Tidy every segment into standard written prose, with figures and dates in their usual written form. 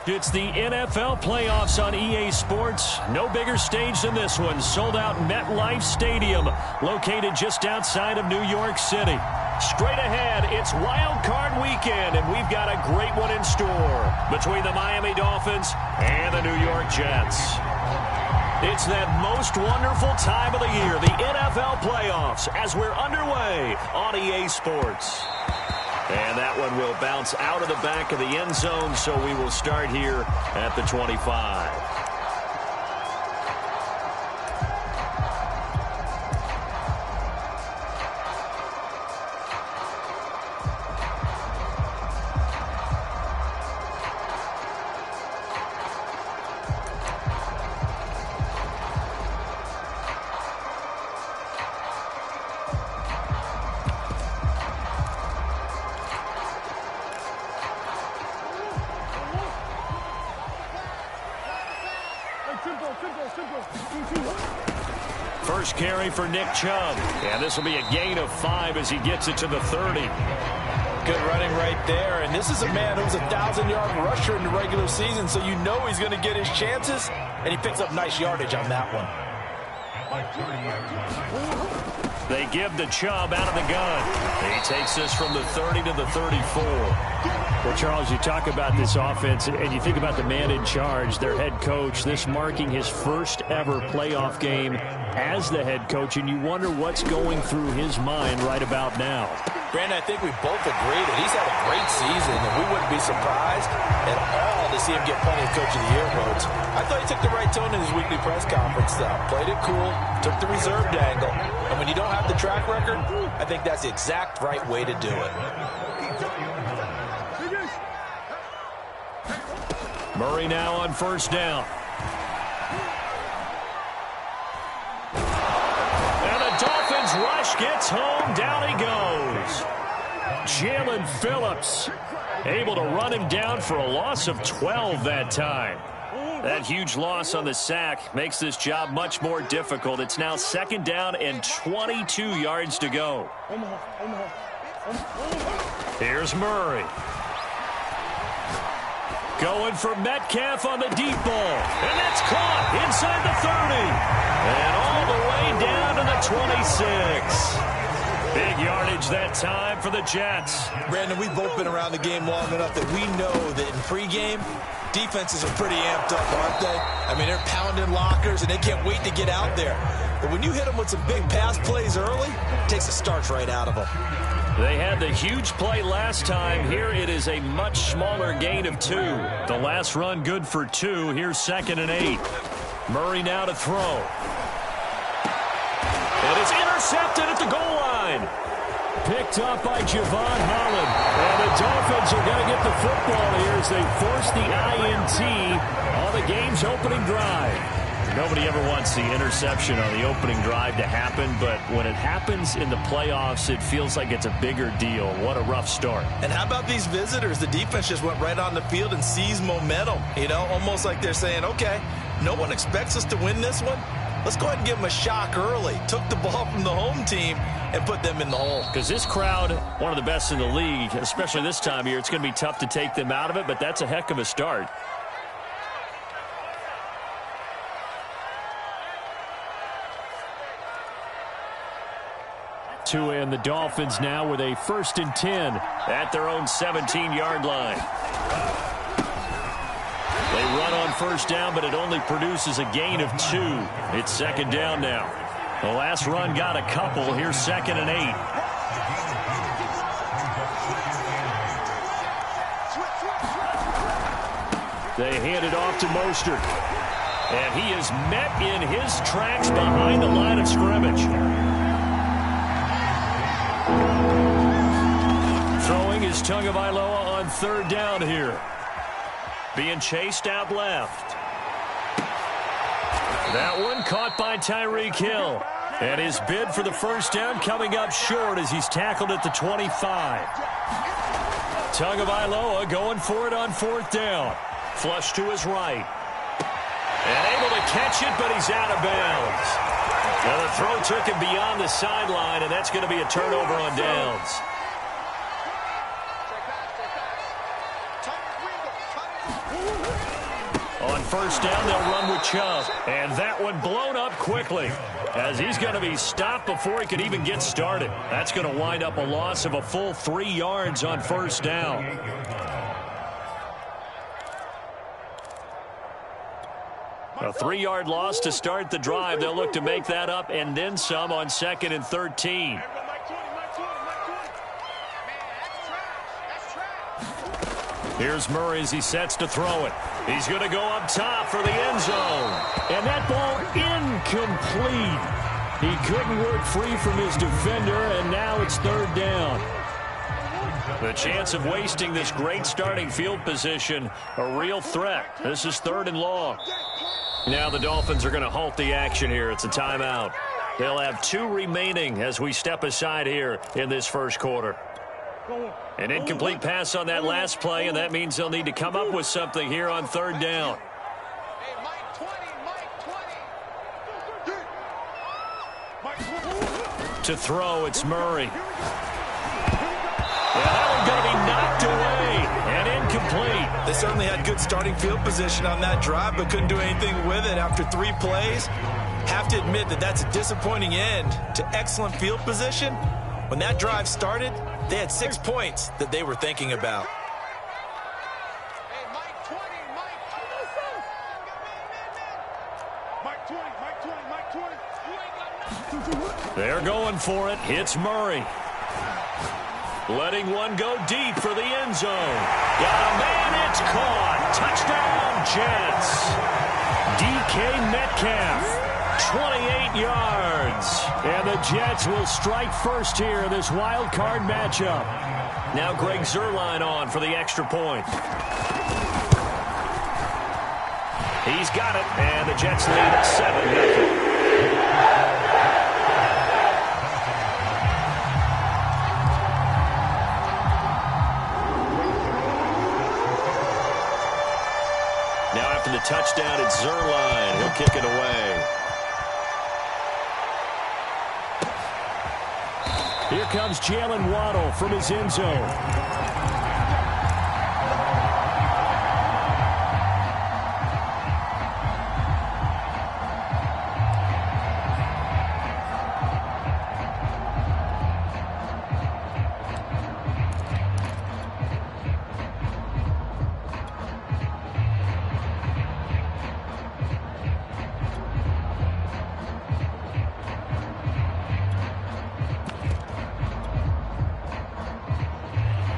It's the NFL playoffs on EA Sports. No bigger stage than this one. Sold out MetLife Stadium, located just outside of New York City. Straight ahead, it's Wild Card Weekend, and we've got a great one in store between the Miami Dolphins and the New York Jets. It's that most wonderful time of the year, the NFL playoffs, as we're underway on EA Sports. And that one will bounce out of the back of the end zone, so we will start here at the 25. First carry for Nick Chubb. And this will be a gain of 5 as he gets it to the 30. Good running right there. And this is a man who's a 1,000-yard rusher in the regular season, so you know he's going to get his chances. And he picks up nice yardage on that one. They give the Chubb out of the gun. He takes this from the 30 to the 34. Well, Charles, you talk about this offense, and you think about the man in charge, their head coach, this marking his first ever playoff game as the head coach, and you wonder what's going through his mind right about now. Brandon, I think we both agree that he's had a great season, and we wouldn't be surprised at all to see him get plenty of Coach of the Year votes. I thought he took the right tone in his weekly press conference, though. Played it cool, took the reserved angle, and when you don't have the track record, I think that's the exact right way to do it. Murray now on first down. And the Dolphins rush gets home. Down he goes. Jalen Phillips able to run him down for a loss of 12 that time. That huge loss on the sack makes this job much more difficult. It's now second down and 22 yards to go. Here's Murray. Going for Metcalf on the deep ball. And that's caught inside the 30. And all the way down to the 26. Big yardage that time for the Jets. Brandon, we've both been around the game long enough that we know that in pregame, defenses are pretty amped up, aren't they? I mean, they're pounding lockers, and they can't wait to get out there. But when you hit them with some big pass plays early, it takes the starch right out of them. They had the huge play last time. Here it is a much smaller gain of 2. The last run good for 2. Here's 2nd and 8. Murray now to throw. And it's intercepted at the goal line. Picked up by Javon Holland. And the Dolphins are going to get the football here as they force the INT on the game's opening drive. Nobody ever wants the interception on the opening drive to happen, but when it happens in the playoffs, it feels like it's a bigger deal. What a rough start. And how about these visitors? The defense just went right on the field and seized momentum, you know, almost like they're saying, okay, no one expects us to win this one. Let's go ahead and give them a shock early. Took the ball from the home team and put them in the hole. Because this crowd, one of the best in the league, especially this time of year, it's going to be tough to take them out of it, but that's a heck of a start. Tua and the Dolphins now with a 1st and 10 at their own 17-yard line. They run on first down, but it only produces a gain of 2. It's 2nd down now. The last run got a couple. Here's 2nd and 8. They hand it off to Mostert. And he is met in his tracks behind the line of scrimmage. Throwing is Tagovailoa on 3rd down here. Being chased out left. That one caught by Tyreek Hill. And his bid for the first down coming up short as he's tackled at the 25. Tagovailoa going for it on 4th down. Flush to his right. And able to catch it, but he's out of bounds. Now the throw took him beyond the sideline, and that's going to be a turnover on downs. On first down, they'll run with Chubb. And that one blown up quickly, as he's going to be stopped before he can even get started. That's going to wind up a loss of a full 3 yards on first down. A 3-yard loss to start the drive. They'll look to make that up and then some on 2nd and 13. Here's Murray as he sets to throw it. He's going to go up top for the end zone. And that ball incomplete. He couldn't work free from his defender, and now it's 3rd down. The chance of wasting this great starting field position, a real threat. This is 3rd and long. Now the Dolphins are going to halt the action here. It's a timeout. They'll have 2 remaining as we step aside here in this first quarter. An incomplete pass on that last play, and that means they'll need to come up with something here on 3rd down. To throw, it's Murray. And that one's going to be knocked away and incomplete. They certainly had good starting field position on that drive, but couldn't do anything with it after 3 plays. Have to admit that that's a disappointing end to excellent field position. When that drive started, they had 6 points that they were thinking about. They're going for it. It's Murray. Letting one go deep for the end zone. Got a man, it's caught. Touchdown, Jets. DK Metcalf, 28 yards. And the Jets will strike first here in this wild card matchup. Now Greg Zuerlein on for the extra point. He's got it, and the Jets lead at 7-0. After the touchdown, it's Zuerlein. He'll kick it away. Here comes Jalen Waddle from his end zone.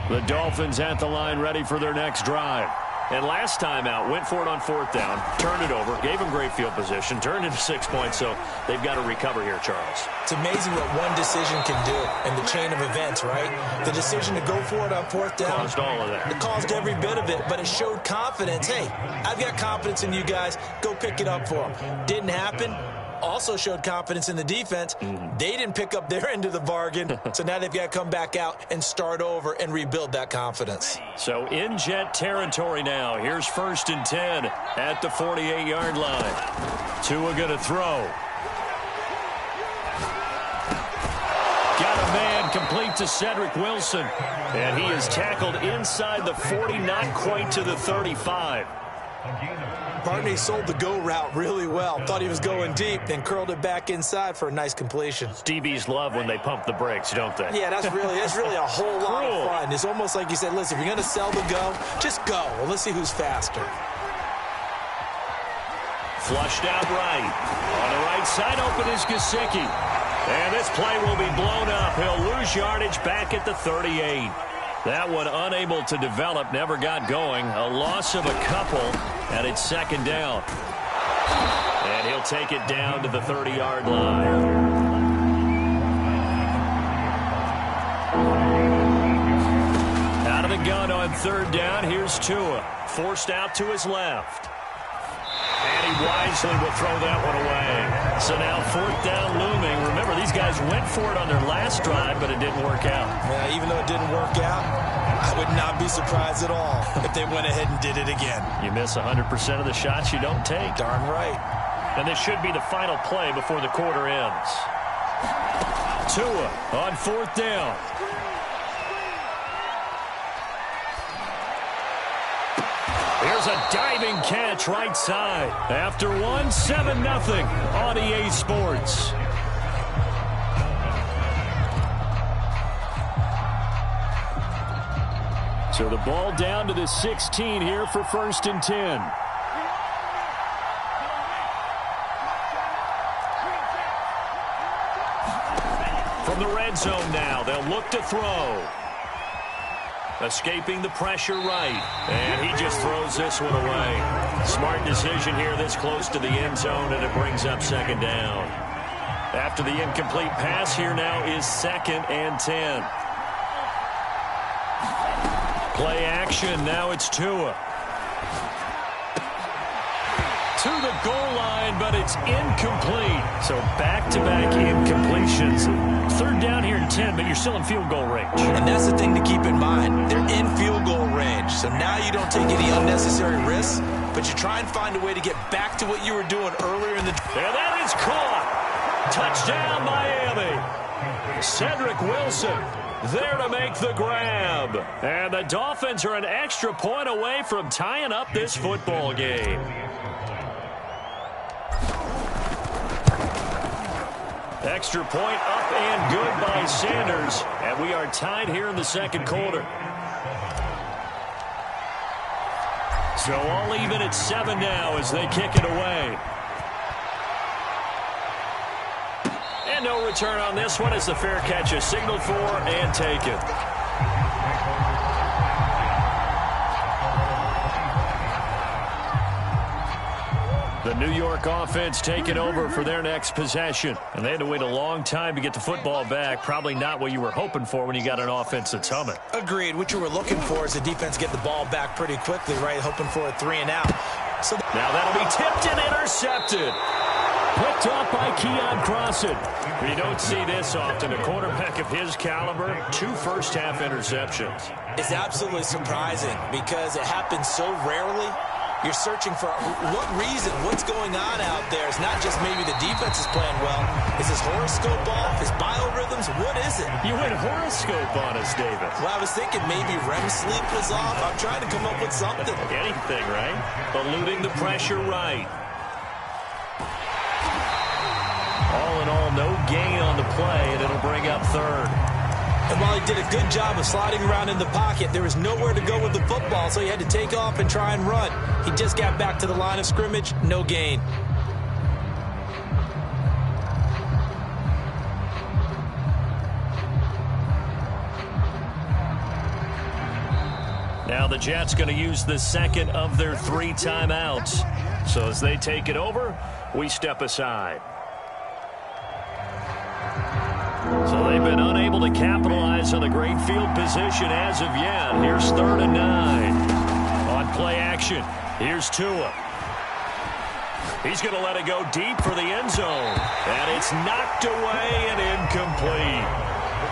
The Dolphins at the line ready for their next drive. And last time out, went for it on 4th down, turned it over, gave them great field position, turned into 6 points, so they've got to recover here, Charles. It's amazing what one decision can do in the chain of events, right? The decision to go for it on 4th down. Caused all of that. It caused every bit of it, but it showed confidence. Hey, I've got confidence in you guys. Go pick it up for them. Didn't happen. Also showed confidence in the defense. They didn't pick up their end of the bargain, so now they've got to come back out and start over and rebuild that confidence. So in Jet territory now. Here's 1st and 10 at the 48-yard line. Tua going to throw. Got a man complete to Cedric Wilson. And he is tackled inside the 40, not quite to the 35. Barney sold the go route really well. Thought he was going deep, then curled it back inside for a nice completion. DBs love when they pump the brakes, don't they? Yeah, that's really a whole lot of fun. It's almost like you said, listen, if you're going to sell the go, just go. Well, let's see who's faster. Flushed out right. On the right side, open is Gesicki. And this play will be blown up. He'll lose yardage back at the 38. That one unable to develop, never got going. A loss of a couple, and it's 2nd down. And he'll take it down to the 30-yard line. Out of the gun on 3rd down, here's Tua. Forced out to his left. And he wisely will throw that one away. So now 4th down looming. Remember, these guys went for it on their last drive, but it didn't work out. Yeah, even though it didn't work out, I would not be surprised at all if they went ahead and did it again. You miss 100% of the shots you don't take. Darn right. And this should be the final play before the quarter ends. Tua on 4th down. Here's a diving catch right side. After one, 7-0 on EA Sports. So the ball down to the 16 here for 1st and 10. From the red zone now, they'll look to throw. Escaping the pressure right. And he just throws this one away. Smart decision here this close to the end zone, and it brings up 2nd down. After the incomplete pass, here now is 2nd and 10. Play action. Now it's Tua. To the goal line, but it's incomplete. So back-to-back incompletions. 3rd down here and 10, but you're still in field goal range. And that's the thing to keep in mind. They're in field goal range. So now you don't take any unnecessary risks, but you try and find a way to get back to what you were doing earlier in the... And that is caught. Touchdown, Miami. Cedric Wilson there to make the grab. And the Dolphins are an extra point away from tying up this football game. Extra point up and good by Sanders. And we are tied here in the 2nd quarter. So all even at 7 now as they kick it away. And no return on this one as the fair catch is signaled for and taken. The New York offense taking over for their next possession. And they had to wait a long time to get the football back. Probably not what you were hoping for when you got an offense that's humming. Agreed. What you were looking for is the defense get the ball back pretty quickly, right? Hoping for a 3 and out. So now that'll be tipped and intercepted. Picked off by Keon Crossan. You don't see this often. A quarterback of his caliber, 2 first-half interceptions. It's absolutely surprising because it happens so rarely. You're searching for what reason, what's going on out there. It's not just maybe the defense is playing well. Is his horoscope off? His biorhythms? What is it? You went horoscope on us, David. Well, I was thinking maybe REM sleep was off. I'm trying to come up with something. Anything, right? Eluding the pressure right. All in all, no gain on the play, and it'll bring up 3rd. And while he did a good job of sliding around in the pocket, there was nowhere to go with the football, so he had to take off and try and run. He just got back to the line of scrimmage, no gain. Now the Jets going to use the 2nd of their 3 timeouts. So as they take it over, we step aside. So they've been unable to capitalize on the great field position as of yet. Here's 3rd and 9. On play action, here's Tua. He's going to let it go deep for the end zone. And it's knocked away and incomplete.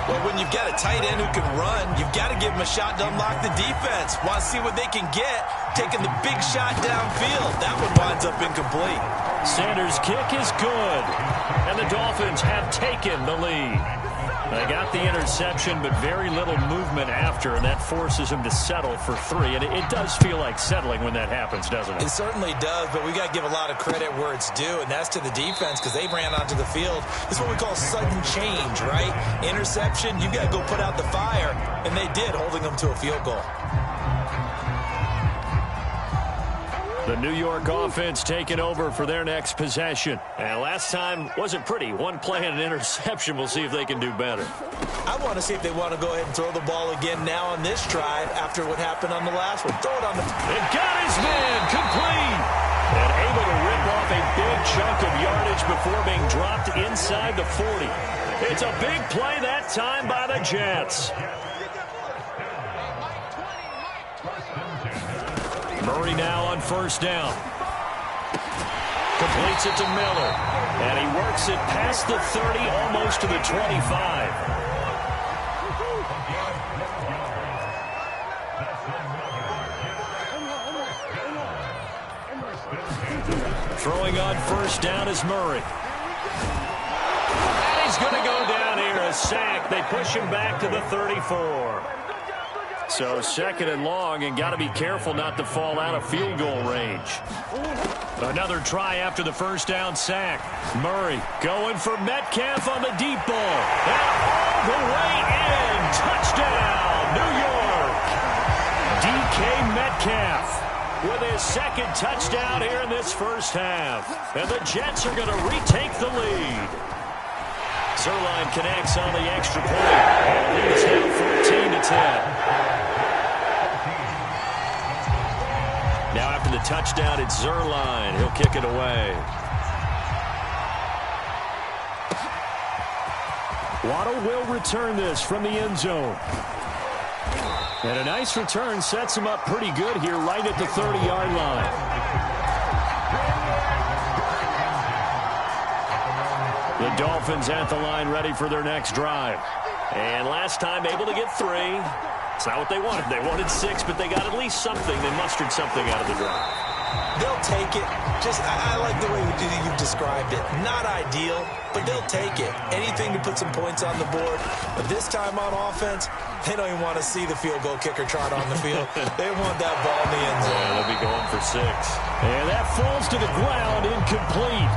Well, when you've got a tight end who can run, you've got to give him a shot to unlock the defense. Want to see what they can get, taking the big shot downfield. That one winds up incomplete. Sanders' kick is good. And the Dolphins have taken the lead. They got the interception, but very little movement after, and that forces him to settle for 3. And it does feel like settling when that happens, doesn't it? It certainly does, but we got to give a lot of credit where it's due, and that's to the defense because they ran onto the field. This is what we call sudden change, right? Interception, you got to go put out the fire, and they did, holding them to a field goal. The New York offense taking over for their next possession. And last time wasn't pretty. 1 play and an interception. We'll see if they can do better. I want to see if they want to go ahead and throw the ball again now on this drive after what happened on the last one. Throw it on the... It got his man complete. And able to rip off a big chunk of yardage before being dropped inside the 40. It's a big play that time by the Jets. Murray now on 1st down. Completes it to Miller. And he works it past the 30, almost to the 25. Throwing on 1st down is Murray. And he's going to go down here, a sack. They push him back to the 34. So second and long, and got to be careful not to fall out of field goal range. Another try after the first down sack. Murray going for Metcalf on the deep ball. And all the way in. Touchdown, New York. DK Metcalf with his second touchdown here in this first half. And the Jets are going to retake the lead. Zuerlein connects on the extra point. And leads now 14-10. Now after the touchdown, it's Zuerlein. He'll kick it away. Waddle will return this from the end zone. And a nice return sets him up pretty good here right at the 30-yard line. The Dolphins at the line ready for their next drive. And last time able to get 3. It's not what they wanted. They wanted 6, but they got at least something. They mustered something out of the drive. They'll take it. I like the way you've described it. Not ideal, but they'll take it. Anything to put some points on the board. But this time on offense, they don't even want to see the field goal kicker trot on the field. They want that ball in the end zone. Yeah, they'll be going for 6. And that falls to the ground, incomplete.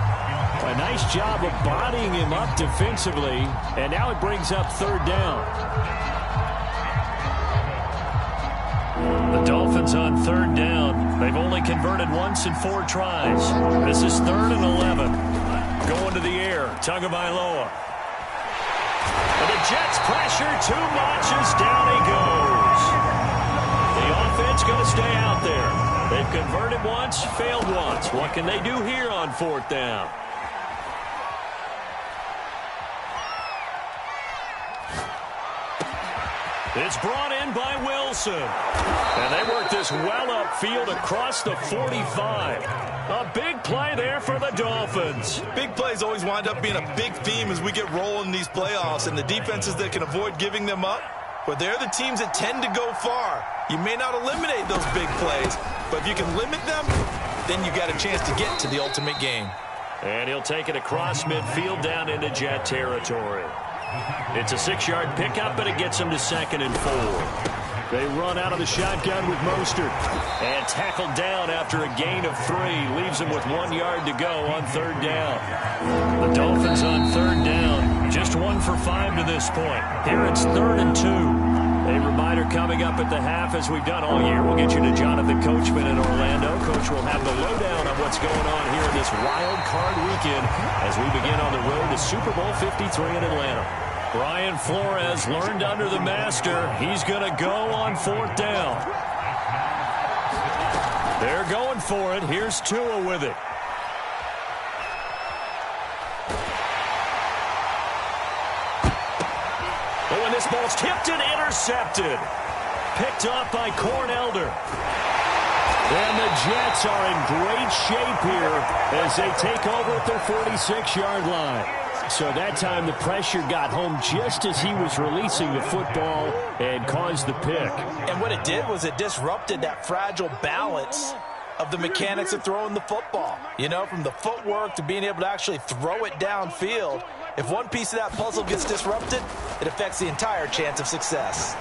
A nice job of bodying him up defensively. And now it brings up third down. The Dolphins on third down. They've only converted once in 4 tries. This is 3rd and 11. Going to the air. Tagovailoa. And the Jets pressure too much as down he goes. The offense going to stay out there. They've converted once, failed once. What can they do here on 4th down? It's brought in by Wilson. And they work this well upfield across the 45. A big play there for the Dolphins. Big plays always wind up being a big theme as we get rolling in these playoffs, and the defenses that can avoid giving them up, but they're the teams that tend to go far. You may not eliminate those big plays, but if you can limit them, then you got a chance to get to the ultimate game. And he'll take it across midfield down into Jet territory. It's a 6-yard pickup, but it gets him to 2nd and 4. They run out of the shotgun with Mostert. And tackled down after a gain of 3. Leaves him with 1 yard to go on 3rd down. The Dolphins on 3rd down. Just 1 for 5 to this point. Here it's 3rd and 2. A reminder coming up at the half, as we've done all year. We'll get you to Jonathan Coachman in Orlando. Coach will have the lowdown on what's going on here in this wild card weekend as we begin on the road to Super Bowl 53 in Atlanta. Brian Flores learned under the master. He's going to go on 4th down. They're going for it. Here's Tua with it. Oh, and this ball's tipped and intercepted. Picked up by Corn Elder. And the Jets are in great shape here as they take over at their 46-yard line. So that time the pressure got home just as he was releasing the football and caused the pick. And what it did was it disrupted that fragile balance of the mechanics of throwing the football. You know, from the footwork to being able to actually throw it downfield. If one piece of that puzzle gets disrupted, it affects the entire chance of success.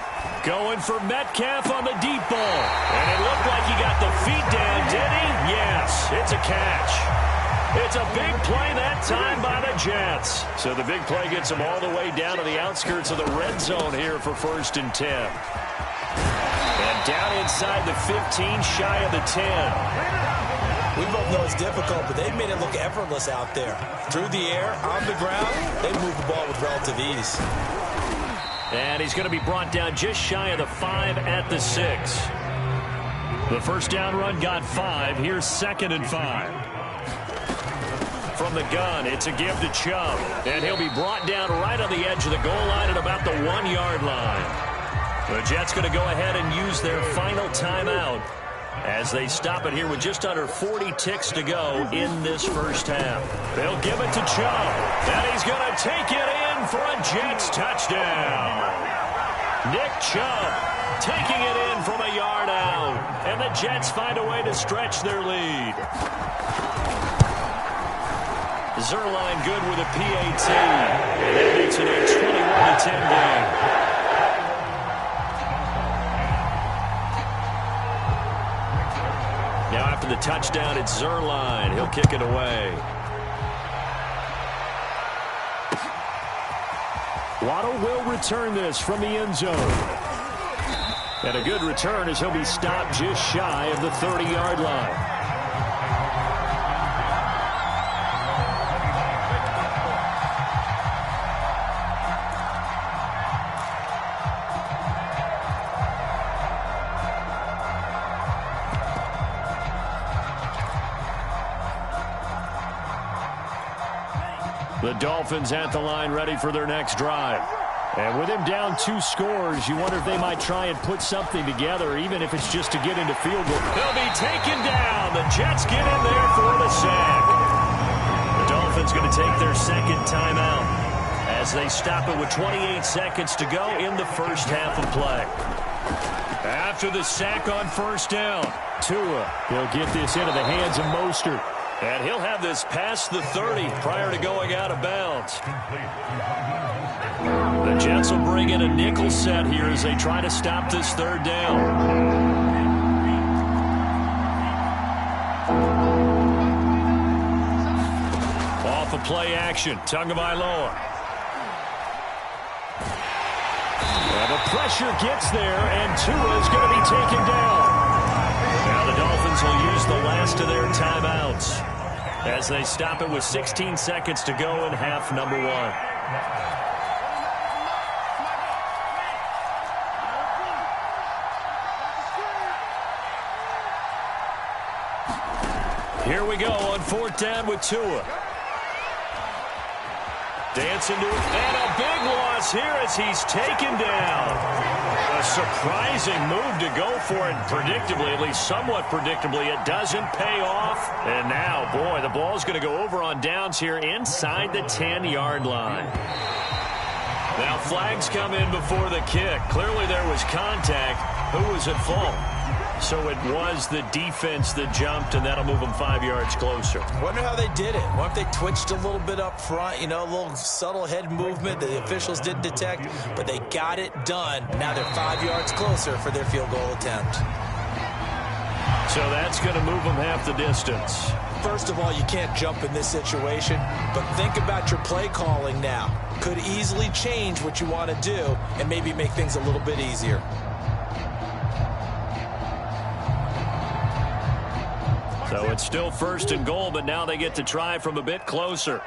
Going for Metcalf on the deep ball. And it looked like he got the feet down, did he? Yes, it's a catch. It's a big play that time by the Jets. So the big play gets them all the way down to the outskirts of the red zone here for 1st and 10. And down inside the 15, shy of the 10. We both know it's difficult, but they've made it look effortless out there. Through the air, on the ground, they move the ball with relative ease. And he's going to be brought down just shy of the 5 at the 6. The first down run got 5. Here's 2nd and 5. From the gun, it's a give to Chubb. And he'll be brought down right on the edge of the goal line at about the 1-yard line. The Jets going to go ahead and use their final timeout as they stop it here with just under 40 ticks to go in this first half. They'll give it to Chubb. And he's going to take it in for a Jets touchdown. Nick Chubb taking it in from a yard out. And the Jets find a way to stretch their lead. Zuerlein good with a PAT. And that makes it a 21-10 game. touchdown. It's Zuerlein. He'll kick it away. Waddle will return this from the end zone. And a good return as he'll be stopped just shy of the 30-yard line. The Dolphins at the line ready for their next drive. And with him down 2 scores, you wonder if they might try and put something together, even if it's just to get into field goal. He'll be taken down. The Jets get in there for the sack. The Dolphins going to take their second timeout as they stop it with 28 seconds to go in the first half of play. After the sack on first down, Tua, he'll get this into the hands of Mostert. And he'll have this past the 30 prior to going out of bounds. The Jets will bring in a nickel set here as they try to stop this third down. Off of play action, Tagovailoa. And the pressure gets there, and Tua is going to be taken down. Now the Dolphins will use the last of their timeouts as they stop it with 16 seconds to go in half number 1. Here we go on 4th down with Tua. Dancing to it, and a big loss here as he's taken down. A surprising move to go for it predictably, at least somewhat predictably. It doesn't pay off. And now, boy, the ball's going to go over on downs here inside the 10-yard line. Now flags come in before the kick. Clearly there was contact. Who was at fault? So it was the defense that jumped, and that'll move them 5 yards closer. Wonder how they did it. What if they twitched a little bit up front, you know, a little subtle head movement that the officials didn't detect, but they got it done. Now they're 5 yards closer for their field goal attempt. So that's going to move them half the distance. First of all, you can't jump in this situation, but think about your play calling now. Could easily change what you want to do and maybe make things a little bit easier. So it's still 1st and goal, but now they get to try from a bit closer.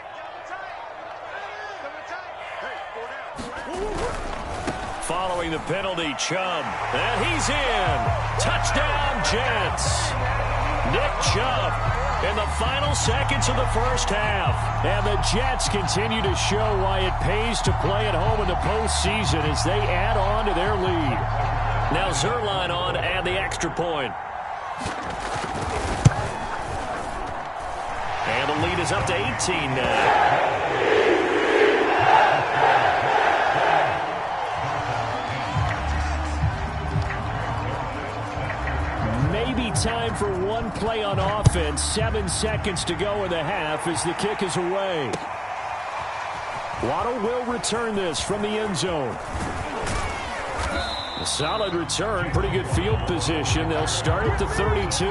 Following the penalty, Chubb. And he's in. Touchdown, Jets. Nick Chubb in the final seconds of the first half. And the Jets continue to show why it pays to play at home in the postseason as they add on to their lead. Now Zuerlein on to add the extra point. And the lead is up to 18 now. Maybe time for one play on offense. 7 seconds to go in the half as the kick is away. Waddle will return this from the end zone. A solid return, pretty good field position. They'll start at the 32.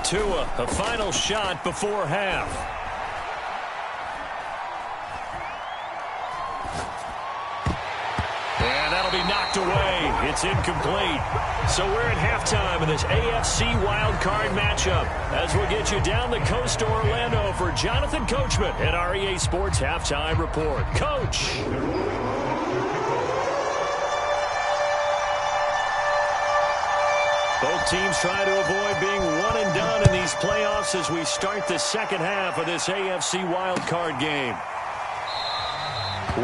Tua, a final shot before half. And that'll be knocked away. It's incomplete. So we're at halftime in this AFC wildcard matchup as we'll get you down the coast to Orlando for Jonathan Coachman at our EA Sports Halftime Report. Coach. Both teams try to avoid being one and done in these playoffs as we start the second half of this AFC wildcard game.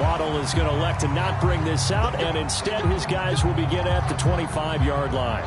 Waddle is going to elect to not bring this out, and instead his guys will begin at the 25-yard line.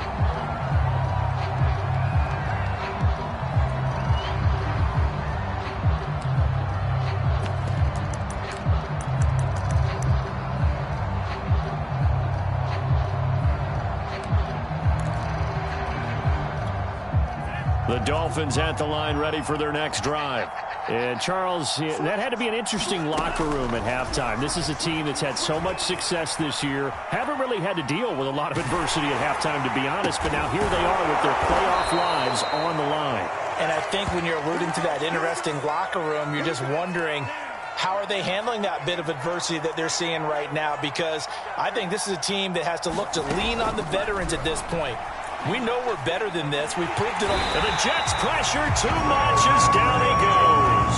The Dolphins at the line ready for their next drive. And Charles, that had to be an interesting locker room at halftime. This is a team that's had so much success this year. Haven't really had to deal with a lot of adversity at halftime, to be honest. But now here they are with their playoff lives on the line. And I think when you're alluding to that interesting locker room, you're just wondering, how are they handling that bit of adversity that they're seeing right now? Because I think this is a team that has to look to lean on the veterans at this point. We know we're better than this. We've proved it. And the Jets pressure too much as down he goes.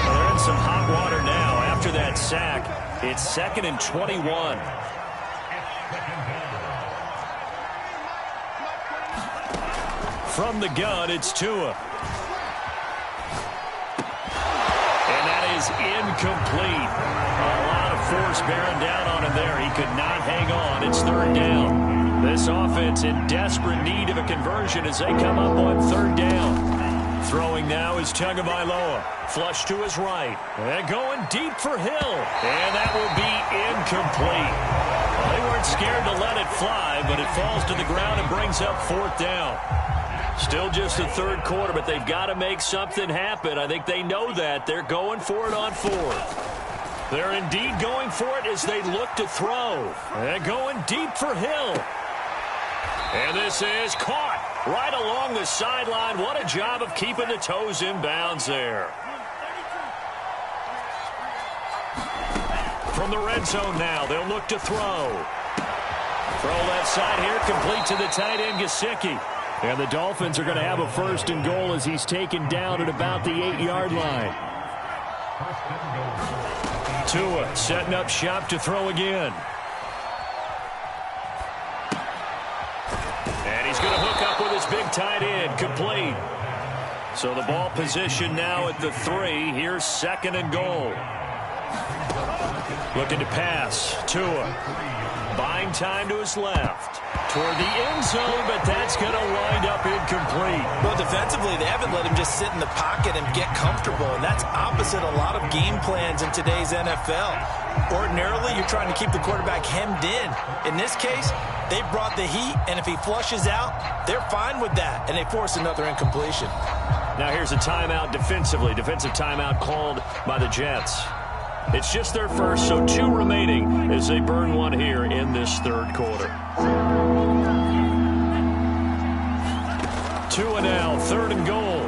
Well, they're in some hot water now after that sack. It's 2nd and 21. From the gun, it's Tua. And that is incomplete. A lot of force bearing down on him there. He could not hang on. It's 3rd down. This offense in desperate need of a conversion as they come up on 3rd down. Throwing now is Tagovailoa. Flush to his right. And going deep for Hill. And that will be incomplete. Well, they weren't scared to let it fly, but it falls to the ground and brings up 4th down. Still just the 3rd quarter, but they've got to make something happen. I think they know that. They're going for it on 4th. They're indeed going for it as they look to throw. And going deep for Hill. And this is caught right along the sideline. What a job of keeping the toes in bounds there. From the red zone now, they'll look to throw. Throw left side here, complete to the tight end, Gesicki. And the Dolphins are going to have a 1st and goal as he's taken down at about the 8-yard line. Tua setting up shop to throw again. And he's going to hook up with his big tight end, complete. So the ball position now at the 3. Here's 2nd and goal. Looking to pass. Tua buying time to his left. Toward the end zone, but that's going to wind up incomplete. Well, defensively, they haven't let him just sit in the pocket and get comfortable, and that's opposite a lot of game plans in today's NFL. Ordinarily, you're trying to keep the quarterback hemmed in. In this case, they brought the heat, and if he flushes out, they're fine with that, and they force another incompletion. Now here's a timeout defensively. Defensive timeout called by the Jets. It's just their first, so 2 remaining as they burn one here in this 3rd quarter. Tua now, 3rd and goal.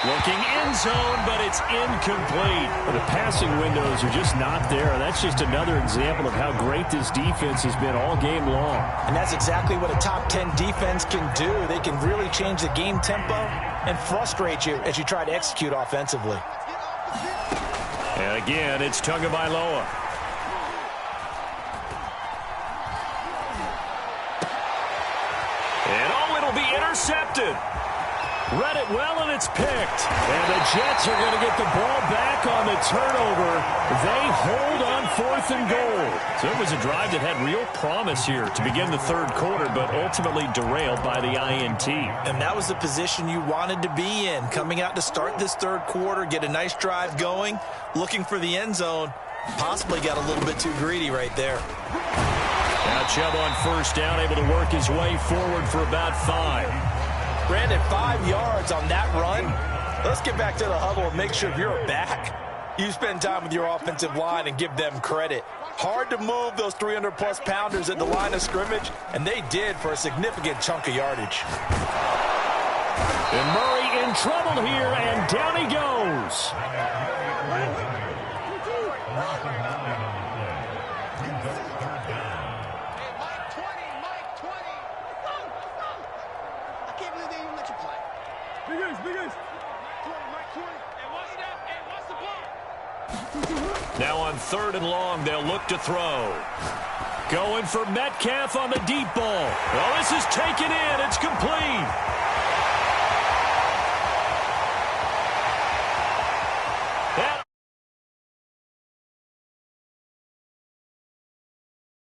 Looking end zone, but it's incomplete. Well, the passing windows are just not there. That's just another example of how great this defense has been all game long. And that's exactly what a top 10 defense can do. They can really change the game tempo and frustrate you as you try to execute offensively. And again, it's Tagovailoa. And oh, it'll be intercepted. Read it well, and it's picked. And the Jets are going to get the ball back on the turnover. They hold on 4th and goal. So it was a drive that had real promise here to begin the 3rd quarter, but ultimately derailed by the INT. And that was the position you wanted to be in, coming out to start this 3rd quarter, get a nice drive going, looking for the end zone. Possibly got a little bit too greedy right there. Now Chubb on 1st down, able to work his way forward for about 5. Brandon, 5 yards on that run. Let's get back to the huddle and make sure if you're back, you spend time with your offensive line and give them credit. Hard to move those 300-plus pounders at the line of scrimmage, and they did for a significant chunk of yardage. And Murray in trouble here, and down he goes. Now on 3rd and long, they'll look to throw. Going for Metcalf on the deep ball. Well, this is taken in. It's complete.